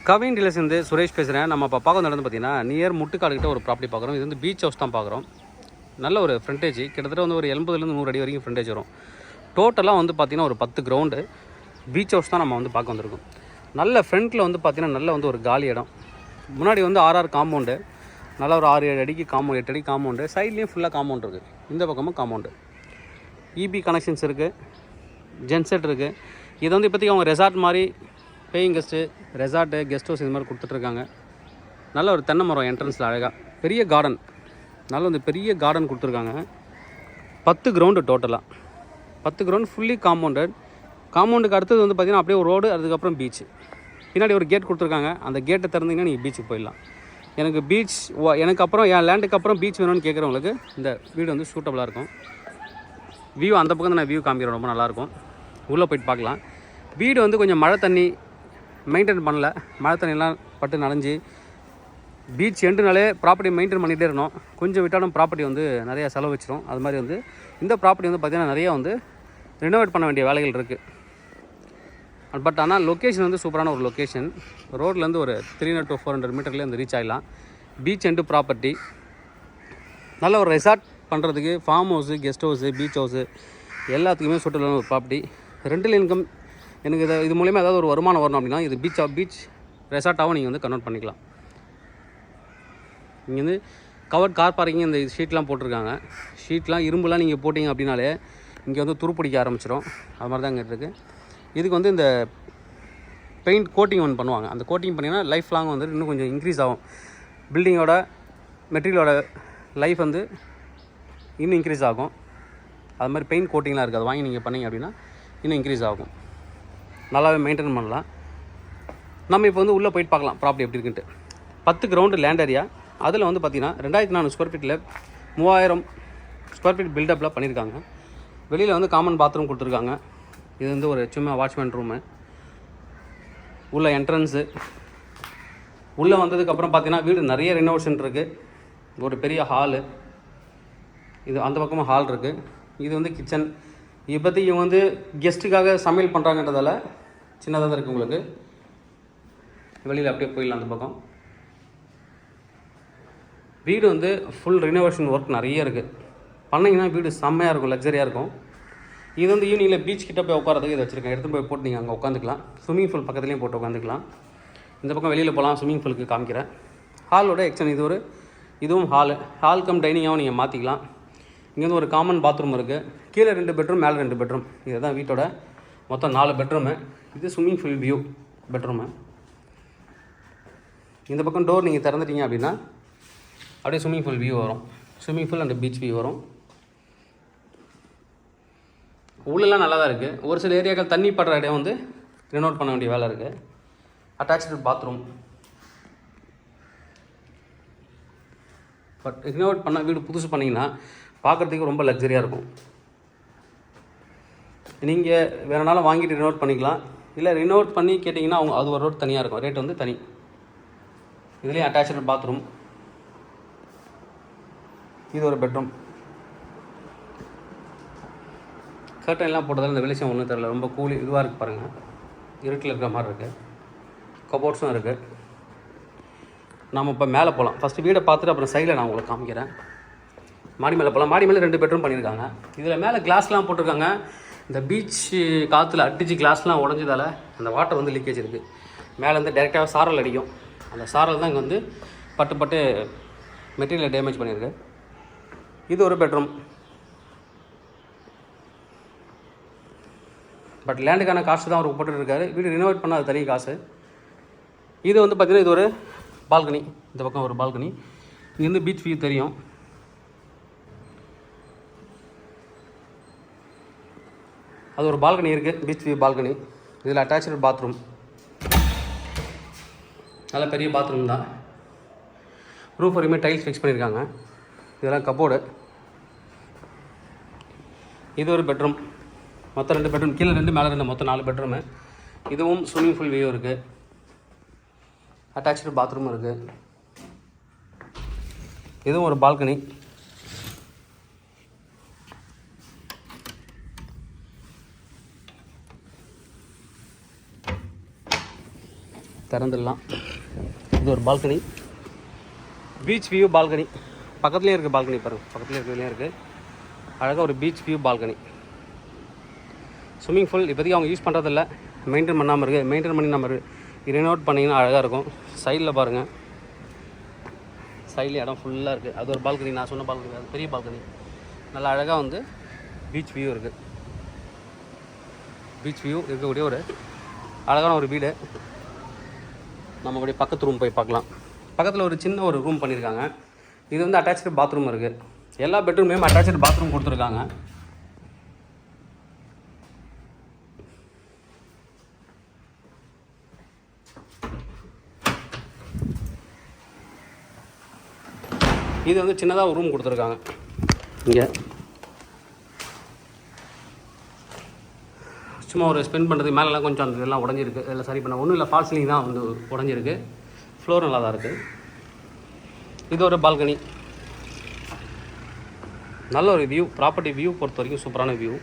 கவின் டீலர்ஸ்லேருந்து சுரேஷ் பேசுகிறேன். நம்ம இப்போ பார்க்க நடந்து பார்த்தீங்கன்னா நியர் முட்டுக்காடுகிட்ட ஒரு ப்ராப்பர்ட்டி பார்க்குறோம். இது வந்து பீச் ஹவுஸ் தான் பார்க்குறோம். நல்ல ஒரு ஃப்ரண்டேஜ், கிட்டத்தட்ட வந்து ஒரு 80லேருந்து 100 அடி வரைக்கும் ஃப்ரண்டேஜ் வரும். டோட்டலாக வந்து பார்த்திங்கன்னா ஒரு 10 கிரவுண்டு பீச் ஹவுஸ் தான் நம்ம வந்து பார்க்க வந்திருக்கோம். நல்ல ஃப்ரண்ட்டில் வந்து பார்த்திங்கன்னா நல்ல வந்து ஒரு காலி இடம். முன்னாடி வந்து 6 காம்பவுண்டு, நல்லா ஒரு 6-7 அடிக்கு காம்பவுண்ட், 8 அடி காம்பவுண்டு. சைட்லேயும் ஃபுல்லாக காம்பவுண்ட் இருக்குது. இந்த பக்கமும் காம்பவுண்டு, இபி கனெக்ஷன்ஸ் இருக்குது, ஜென்செட் இருக்குது. இது வந்து இப்போதைக்கு அவங்க ரெசார்ட் மாதிரி paying guest, resort, guest house இது மாதிரி கொடுத்துட்ருக்காங்க. நல்ல ஒரு தென்னை மரம் என்ட்ரன்ஸில் அழகாக பெரிய கார்டன், நல்ல வந்து பெரிய கார்டன் கொடுத்துருக்காங்க. 10 கிரவுண்டு டோட்டலாக, 10 கிரவுண்டு ஃபுல்லி காம்பவுண்டட். காம்பவுண்டுக்கு அடுத்தது வந்து பார்த்திங்கன்னா அப்படியே ஒரு ரோடு, அதுக்கப்புறம் பீச். பின்னாடி ஒரு கேட் கொடுத்துருக்காங்க. அந்த கேட்டை திறந்தீங்கன்னா நீங்கள் பீச்சுக்கு போயிடலாம். எனக்கு பீச், எனக்கு அப்புறம் என் லேண்டுக்கு அப்புறம் பீச் வேணும்னு கேட்குறவங்களுக்கு இந்த வீடு வந்து சூட்டபுளாக இருக்கும். வியூ அந்த பக்கம் தான் நான் வியூ காமிக்கிறேன், ரொம்ப நல்லாயிருக்கும். உள்ளே போய்ட்டு பார்க்கலாம். வீடு வந்து கொஞ்சம் மழை தண்ணி மெயின்டைன் பண்ணல, மழை தண்ணியெலாம் பட்டு நனைஞ்சி பீச் எண்டுனாலே ப்ராப்பர்ட்டி மெயின்டைன் பண்ணிகிட்டே இருக்கணும். கொஞ்சம் விட்டாலும் ப்ராப்பர்ட்டி வந்து நிறையா செலவு வச்சிடும். அது மாதிரி வந்து இந்த ப்ராப்பர்ட்டி வந்து பார்த்திங்கன்னா நிறையா வந்து ரினோவேட் பண்ண வேண்டிய வேலைகள் இருக்குது. பட் ஆனால் லொக்கேஷன் வந்து சூப்பரான ஒரு லொக்கேஷன். ரோட்லேருந்து ஒரு 300 to 400 மீட்டர்லேயே வந்து ரீச் ஆகிடலாம். பீச் எண்டு ப்ராப்பர்ட்டி, நல்ல ஒரு ரெசார்ட் பண்ணுறதுக்கு, form house, guest house, beach house எல்லாத்துக்குமே சூட்டபுளான ஒரு ப்ராப்பர்ட்டி. ரெண்டல் இன்கம் எனக்கு இது மூலிமா ஏதாவது ஒரு வருமானம் வரணும் அப்படின்னா இது பீச் ரெசார்ட்டாகவும் நீங்கள் வந்து கன்வெர்ட் பண்ணிக்கலாம். இங்கே வந்து கவர்ட் கார் பார்க்கிங் இந்த ஷீட்லாம் போட்டிருக்காங்க. ஷீட்லாம் இரும்புலாம் நீங்கள் போட்டிங்க அப்படின்னாலே இங்கே வந்து துருப்பிடிக்க ஆரம்பிச்சிடும். அது மாதிரி தான் இங்கே இருக்குது. இதுக்கு வந்து இந்த பெயிண்ட் கோட்டிங் ஒன்று பண்ணுவாங்க. அந்த கோட்டிங் பண்ணிங்கன்னா லைஃப் லாங் வந்து இன்னும் கொஞ்சம் இன்க்ரீஸ் ஆகும். பில்டிங்கோட மெட்டீரியலோட லைஃப் வந்து இன்னும் இன்க்ரீஸ் ஆகும். அது மாதிரி பெயிண்ட் கோட்டிங்லாம் இருக்குது. அதை வாங்கி நீங்கள் பண்ணிங்க அப்படின்னா இன்னும் இன்க்ரீஸ் ஆகும். நல்லாவே மெயின்டைன் பண்ணலாம். நம்ம இப்போ வந்து உள்ளே போயிட்டு பார்க்கலாம் ப்ராப்பர்ட்டி எப்படி இருக்குன்ட்டு. 10 கிரவுண்டு லேண்ட் ஏரியா. அதில் வந்து பார்த்திங்கன்னா 2400 ஸ்கொயர் ஃபீட்டில் 3000 ஸ்கொயர் ஃபீட் பில்டப்பில் பண்ணியிருக்காங்க. வெளியில் வந்து காமன் பாத்ரூம் கொடுத்துருக்காங்க. இது வந்து ஒரு சும்மா வாட்ச்மேன் ரூமு. உள்ள என்ட்ரன்ஸு. உள்ளே வந்ததுக்கப்புறம் பார்த்திங்கன்னா வீடு நிறைய ரெனோவேஷன் இருக்குது. ஒரு பெரிய ஹாலு, இது அந்த பக்கமாக ஹால் இருக்குது. இது வந்து கிச்சன். இப்போதைக்கு இவங்க வந்து கெஸ்ட்டுக்காக சமையல் பண்ணுறாங்கன்றதால சின்னதாக தான் இருக்குது. உங்களுக்கு வெளியில் அப்படியே போயிடலாம். அந்த பக்கம் வீடு வந்து ஃபுல் ரினோவேஷன் ஒர்க் நிறைய இருக்குது. பண்ணிங்கன்னா வீடு செம்மையாக இருக்கும், லக்ஸரியாக இருக்கும். இது வந்து ஈவினிங்கில் பீச் கிட்ட போய் உட்காரதுக்கு இதை வச்சுருக்கேன். எடுத்து போய் போட்டு நீங்கள் அங்கே உட்காந்துக்கலாம். ஸ்விம்மிங் பூல் பக்கத்துலேயும் போட்டு உட்காந்துக்கலாம். இந்த பக்கம் வெளியில் போகலாம். ஸ்விம்மிங் பூலுக்கு காமிக்கிறேன். ஹாலோட எக்ஸ்டன் இதுவும் ஹால் கம் டைனிங்காகவும் நீங்கள் மாற்றிக்கலாம். இங்கே வந்து ஒரு காமன் பாத்ரூம் இருக்குது. கீழே 2 பெட்ரூம், மேலே 2 பெட்ரூம். இதுதான் வீட்டோட மொத்தம் 4 பெட்ரூமு. இது ஸ்விம்மிங் பூல் வியூ பெட்ரூமு. இந்த பக்கம் டோர் நீங்கள் திறந்துட்டீங்க அப்படின்னா அப்படியே ஸ்விம்மிங் பூல் வியூ வரும். Swimming pool and beach view வரும். உள்ளெல்லாம் நல்லா தான் இருக்குது. ஒரு சில ஏரியாக்கள் தண்ணி படுற இடம் வந்து ரினோவேட் பண்ண வேண்டிய வேலை இருக்குது. Attach bathroom. பட் ரினோவேட் பண்ண வீடு புதுசு பண்ணிங்கன்னா பார்க்குறதுக்கு ரொம்ப லக்ஸரியாக இருக்கும். நீங்கள் வேணுனாலும் வாங்கிட்டு ரினோவேட் பண்ணிக்கலாம். இல்லை ரினோவேட் பண்ணி கேட்டிங்கன்னா அவங்க அது ஒரு ரோட் தனியாக இருக்கும், ரேட் வந்து தனி. இதுலேயும் அட்டாச்சு பாத்ரூம். இது ஒரு பெட்ரூம். கர்டன்லாம் போட்டதால் இந்த வெளிச்சம் ஒன்றும் தெரியல, ரொம்ப கூலி இதுவாக இருக்குது பாருங்கள். இருட்டில் இருக்கிற மாதிரி இருக்குது. கபோர்ட்ஸும் இருக்குது. நாம் இப்போ மேலே போகலாம். ஃபஸ்ட்டு வீடை பார்த்துட்டு அப்புறம் சைடில் நான் உங்களுக்கு காமிக்கிறேன். மாடி மேலே போகலாம். மாடி மேலே 2 பெட்ரூம் பண்ணியிருக்காங்க. இதில் மேலே கிளாஸ்லாம் போட்டிருக்காங்க. இந்த பீச் காற்றுல அடிச்சு கிளாஸ்லாம் உடஞ்சதால் அந்த வாட்டர் வந்து லீக்கேஜ் இருக்குது. மேலே வந்து டேரெக்டாக சாரல் அடிக்கும். அந்த சாரல் தான் இங்கே வந்து பட்டு மெட்டீரியலை டேமேஜ் பண்ணியிருக்கு. இது ஒரு பெட்ரூம். பட் லேண்டுக்கான காசு தான் அவர் போட்டுருக்காரு. வீடு ரினோவேட் பண்ணால் அது தனி காசு. இது வந்து பார்த்திங்கன்னா இது ஒரு பால்கனி. இந்த பக்கம் ஒரு பால்கனி. இங்கேருந்து பீச் வியூ தெரியும். அது ஒரு பால்கனி இருக்குது, பீச் வியூ பால்கனி. இதில் அட்டாச்சு பாத்ரூம். நல்ல பெரிய பாத்ரூம் தான். ரூஃப் வரையுமே டைல்ஸ் ஃபிக்ஸ் பண்ணியிருக்காங்க. இதெல்லாம் கப்போர்டு. இது ஒரு பெட்ரூம். மொத்தம் 2 பெட்ரூம். கீழே 2 மேலே 2, மொத்தம் 4 பெட்ரூமு. இதுவும் ஸ்விம்மிங் பூல் வியூ இருக்குது. அட்டாச்சு பாத்ரூம் இருக்குது. இதுவும் ஒரு பால்கனி. திறந்துடலாம். இது ஒரு பால்கனி, பீச் வியூ பால்கனி. பக்கத்துலேயே இருக்குது பால்கனி பாருங்கள், பக்கத்துலேயே இருக்கிறதுலேயே இருக்குது. அழகாக ஒரு beach view balcony. Swimming pool இப்போதைக்கு அவங்க யூஸ் பண்ணுறதில்ல, மெயின்டைன் பண்ணாமல் இருக்குது. மெயின்டைன் பண்ணி நம்ம ரினோவேட் பண்ணிங்கன்னா அழகாக இருக்கும். சைடில் பாருங்கள், சைடில் இடம் ஃபுல்லாக இருக்குது. அது ஒரு பால்கனி, நான் சொன்ன பால்கனி, அது பெரிய பால்கனி. நல்லா அழகாக வந்து பீச் வியூ இருக்குது. பீச் வியூ இருக்கக்கூடிய ஒரு அழகான ஒரு வீடு. நம்ம அப்படியே பக்கத்து ரூம் போய் பார்க்கலாம். பக்கத்தில் ஒரு சின்ன ஒரு ரூம் பண்ணியிருக்காங்க. இது வந்து அட்டாச்சு பாத்ரூம் இருக்குது. எல்லா பெட்ரூம்லேயும் அட்டாச்சு பாத்ரூம் கொடுத்துருக்காங்க. இது வந்து சின்னதாக ஒரு ரூம் கொடுத்துருக்காங்க. இங்கே சும்மா ஒரு ஸ்பெண்ட் பண்ணுறதுக்கு மேலெலாம் கொஞ்சம் அந்த இதெல்லாம் உடஞ்சிருக்கு. இதில் சரி பண்ண ஒன்றும் இல்லை, ஃபால் சீலிங் தான் வந்து உடஞ்சிருக்கு. ஃப்ளோர் நல்லா தான் இருக்குது. இது ஒரு பால்கனி, நல்ல ஒரு வியூ. ப்ராப்பர்ட்டி வியூ பொறுத்த வரைக்கும் சூப்பரான வியூ.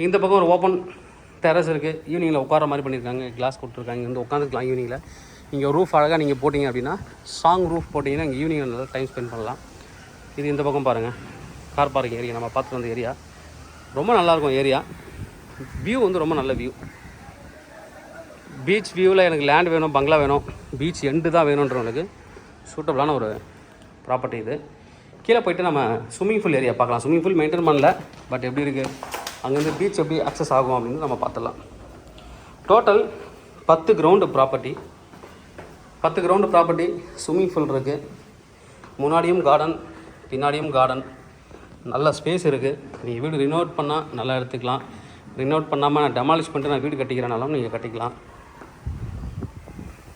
இந்த பக்கம் ஒரு ஓப்பன் டெரஸ் இருக்குது. ஈவினிங்கில் உட்கார மாதிரி பண்ணியிருக்காங்க, கிளாஸ் கொடுத்துருக்காங்க. இங்கே வந்து உட்காந்துக்கலாம் ஈவினிங்கில். இங்கே ரூஃப் அழகாக நீங்கள் போட்டிங்க அப்படின்னா, ஸ்ட்ராங் ரூஃப் போட்டிங்கன்னா இங்கே ஈவினிங் நல்லா டைம் ஸ்பெண்ட் பண்ணலாம். இது இந்த பக்கம் பாருங்கள், கார் பார்க்கிங் ஏரியா. நம்ம பார்த்துட்டு வந்த ஏரியா ரொம்ப நல்லாயிருக்கும் ஏரியா. வியூ வந்து ரொம்ப நல்ல வியூ. பீச் வியூவில் எனக்கு லேண்ட் வேணும், பங்களா வேணும், பீச் எண்டு தான் வேணுன்றவங்களுக்கு சூட்டபுளான ஒரு ப்ராப்பர்ட்டி இது. கீழே போய்ட்டு நம்ம ஸ்விம்மிங் பூல் ஏரியா பார்க்கலாம். ஸ்விம்மிங் பூல் மெயின்டைன் பண்ணல, பட் எப்படி இருக்குது அங்கேருந்து பீச் எப்படி அக்சஸ் ஆகும் அப்படின்னு நம்ம பார்த்துடலாம். Total 10 ground property. 10 ground property. Swimming pool இருக்குது, முன்னாடியும் கார்டன், பின்னாடியும் கார்டன். நல்ல ஸ்பேஸ் இருக்குது. நீங்கள் வீடு ரினோவேட் பண்ணால் நல்லா எடுத்துக்கலாம். ரினோவேட் பண்ணாமல் நான் டெமாலிஷ் பண்ணிட்டு நான் வீடு கட்டிக்கிறனாலும் நீங்கள் கட்டிக்கலாம்.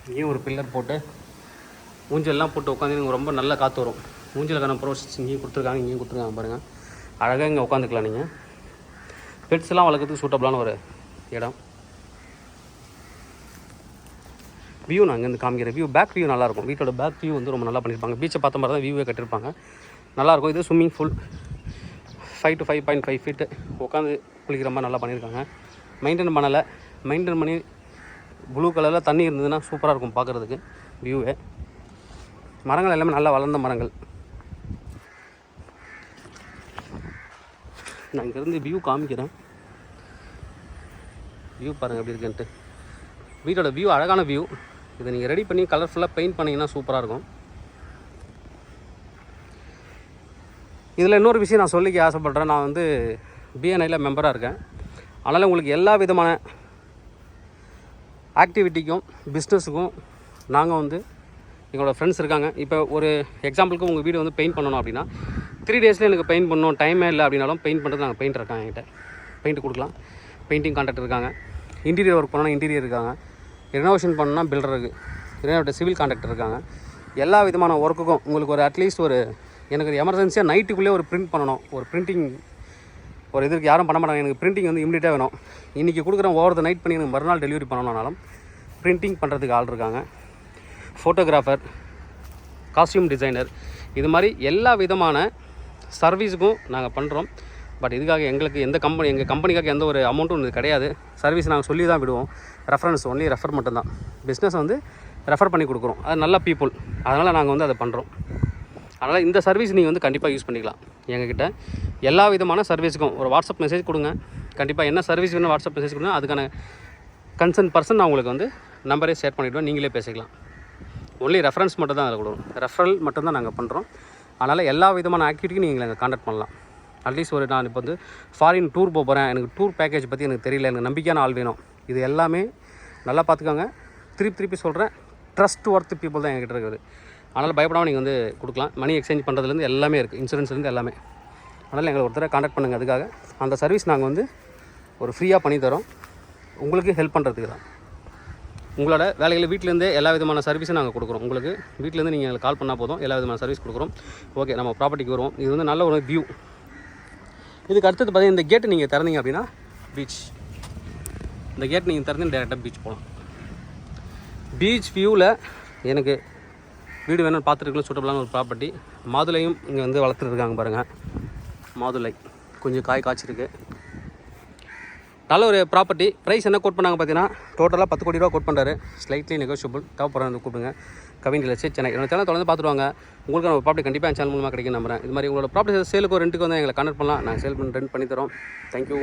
இங்கேயும் ஒரு பில்லர் போட்டு ஊஞ்சல்லாம் போட்டு உட்காந்து ரொம்ப நல்ல காற்று வரும். ஊஞ்சலுக்கான ப்ரோசஸ் இங்கேயும் கொடுத்துருக்காங்க, இங்கேயும் கொடுத்துருக்காங்க பாருங்கள். அழகாக இங்கே உட்காந்துக்கலாம். நீங்கள் பெட்ஸ்லாம் வளர்க்குறதுக்கு சூட்டபுளான ஒரு இடம். வியூ நான் இங்கேருந்து காமிக்கிற வியூ, பேக் வியூ நல்லாயிருக்கும். வீட்டோட பேக் வியூ வந்து ரொம்ப நல்லா பண்ணியிருப்பாங்க. பீச்சை பார்த்த மாதிரி தான் வியூவே கட்டியிருப்பாங்க, நல்லாயிருக்கும். இது ஸ்விம்மிங் பூல் 5 to 5.5 ஃபீட்டு உட்காந்து குளிக்கிற மாதிரி நல்லா பண்ணியிருக்காங்க. மெயின்டைன் பண்ணலை, மெயின்டைன் பண்ணி ப்ளூ கலரில் தண்ணி இருந்ததுன்னா சூப்பராக இருக்கும் பார்க்குறதுக்கு வியூவே. மரங்கள் எல்லாமே நல்லா வளர்ந்த மரங்கள். நான் இங்கேருந்து வியூ காமிக்கிறேன். வியூ பாருங்கள் எப்படி இருக்குன்ட்டு. வீட்டோட வியூ அழகான வியூ. இதை நீங்கள் ரெடி பண்ணி கலர்ஃபுல்லாக பெயிண்ட் பண்ணிங்கன்னா சூப்பராக இருக்கும். இதில் இன்னொரு விஷயம் நான் சொல்லிக்க ஆசைப்பட்றேன். நான் வந்து பிஎன்ஐயில் மெம்பராக இருக்கேன். அதனால் உங்களுக்கு எல்லா விதமான ஆக்டிவிட்டிக்கும் பிஸ்னஸுக்கும் நாங்கள் வந்து எங்களோட ஃப்ரெண்ட்ஸ் இருக்காங்க. இப்போ ஒரு எக்ஸாம்பிளுக்கு உங்கள் வீடு வந்து பெயிண்ட் பண்ணணும் அப்படின்னா 3 டேஸில் எனக்கு பெயிண்ட் பண்ணணும், டைமே இல்லை அப்படின்னாலும் பெயிண்ட் பண்ணுறது நாங்கள் பெயிண்டர் இருக்காங்க என்கிட்ட. பெயிண்ட் கொடுக்கலாம். பெயிண்டிங் கான்ட்ராக்டர் இருக்காங்க. இன்டீரியர் ஒர்க் பண்ணால் இன்டீரியர் இருக்காங்க. ரெனோவேஷன் பண்ணணும்னா பில்டர் இருக்குது. ரெனோவேட் சிவில் கான்ட்ராக்டர் இருக்காங்க. எல்லா விதமான ஒர்க்குக்கும் உங்களுக்கு ஒரு அட்லீஸ்ட் ஒரு எனக்கு எமர்ஜென்சியாக நைட்டுக்குள்ளே ஒரு பிரிண்ட் பண்ணணும், ஒரு பிரிண்டிங் ஒரு இதற்கு யாரும் பண்ண மாட்டாங்க. எனக்கு பிரிண்டிங் வந்து இம்மிடியட்டாக வேணும். இன்றைக்கி கொடுக்குறேன், ஓவர் த நைட் பண்ணி எனக்கு மறுநாள் டெலிவரி பண்ணணும்னாலும் பிரிண்டிங் பண்ணுறதுக்கு ஆள் இருக்காங்க. ஃபோட்டோகிராஃபர், காஸ்டியூம் டிசைனர், இது மாதிரி எல்லா விதமான சர்வீஸுக்கும் நாங்கள் பண்ணுறோம். பட் இதுக்காக எங்களுக்கு எங்கள் கம்பெனிக்காக எந்த ஒரு அமௌண்ட்டும் இது கிடையாது. சர்வீஸ் நாங்கள் சொல்லி தான் விடுவோம். ரெஃபரன்ஸ் ஒன்லி ரெஃபர் மட்டும்தான். பிஸ்னஸ் வந்து ரெஃபர் பண்ணி கொடுக்குறோம். அது நல்ல பீப்புள், அதனால் நாங்கள் வந்து அதை பண்ணுறோம். அதனால் இந்த சர்வீஸ் நீங்கள் வந்து கண்டிப்பாக யூஸ் பண்ணிக்கலாம். எங்ககிட்ட எல்லா விதமான சர்வீஸுக்கும் ஒரு வாட்ஸ்அப் மெசேஜ் கொடுங்க. கண்டிப்பாக என்ன சர்வீஸ் வேணும் வாட்ஸ்அப் மெசேஜ் கொடுங்க. அதுக்கான கன்சர்ன் பர்சன் நான் உங்களுக்கு வந்து நம்பரே ஷேர் பண்ணிவிடுவேன், நீங்களே பேசிக்கலாம். ஒன்லி ரெஃபரன்ஸ் மட்டும் தான் அதில் கொடுக்கும். ரெஃபரல் மட்டும் தான் நாங்கள் பண்ணுறோம். அதனால் எல்லா விதமான ஆக்டிவிட்டிக்கும் நீங்கள் எங்களை கான்டாக்ட் பண்ணலாம். அட்லீஸ்ட் ஒரு நான் இப்போ வந்து ஃபாரின் டூர் போகிறேன், எனக்கு டூர் பேக்கேஜ் பற்றி எனக்கு தெரியல, எனக்கு நம்பிக்கையான ஆள் வேணும், இது எல்லாமே நல்லா பார்த்துக்கோங்க. திருப்பி சொல்கிறேன், ட்ரஸ்ட் ஒர்த் பீப்புள் தான் என்கிட்ட இருக்குது. அதனால் பயப்படாமல் நீங்கள் வந்து கொடுக்கலாம். மணி எக்ஸ்சேஞ்ச் பண்ணுறதுலேருந்து எல்லாமே இருக்குது, இன்சூரன்ஸ்லேருந்து எல்லாமே. அதனால் எங்களை ஒருத்தரை கான்டாக்ட் பண்ணுங்கள். அதுக்காக அந்த சர்வீஸ் நாங்கள் வந்து ஒரு ஃப்ரீயாக பண்ணி தரோம், உங்களுக்கு ஹெல்ப் பண்ணுறதுக்கு தான். உங்களோட வேலைகள் வீட்டிலேருந்தே எல்லா விதமான சர்வீஸும் நாங்கள் கொடுக்குறோம். உங்களுக்கு வீட்டிலேருந்து நீங்கள் எங்களுக்கு கால் பண்ணால் போதும், எல்லா விதமான சர்வீஸ் கொடுக்குறோம். ஓகே, நம்ம ப்ராப்பர்ட்டிக்கு வருவோம். இது வந்து நல்ல ஒரு வியூ. இதுக்கு அடுத்தது பார்த்தீங்கன்னா இந்த கேட்டு நீங்கள் திறந்தீங்க அப்படின்னா பீச். இந்த கேட் நீங்கள் திறந்து டேரெக்டாக பீச் போகலாம். பீச் வியூவில் எனக்கு வீடு வேணும்னு பார்த்துருக்கலாம். சூட்டபுளான ஒரு ப்ராப்பர்ட்டி. மாதுளையும் இங்கே வந்து வளர்த்துருக்காங்க பாருங்கள். மாதுளை கொஞ்சம் காய் காய்ச்சிருக்கு. நல்ல ஒரு ப்ராப்பர்ட்டி. ப்ரைஸ் என்ன கோட் பண்ணாங்க பார்த்தீங்கன்னா டோட்டலாக 10 கோடி ரூபா கோட் பண்ணுறாரு. Slightly negotiable. தேவைப்படுறது கூப்பிடுங்க. Kavin real estate Chennai. என்னோட சேனல் தொடர்ந்து பார்த்துட்டு வாங்க. உங்களுக்கு நம்ம ப்ராப்பர்ட்டி கண்டிப்பாக என் சேனல் மூலமாக கிடைக்கும் நம்புறேன். இது மாதிரி உங்களோட ப்ராப்பர்ட்டி சேலுக்கு ஒரு ரெண்டுக்கு வந்து எங்களை கான்டக்ட் பண்ணலாம். நாங்கள் சேல் பண்ணி ரெண்ட் பண்ணி தரோம். தேங்க்யூ.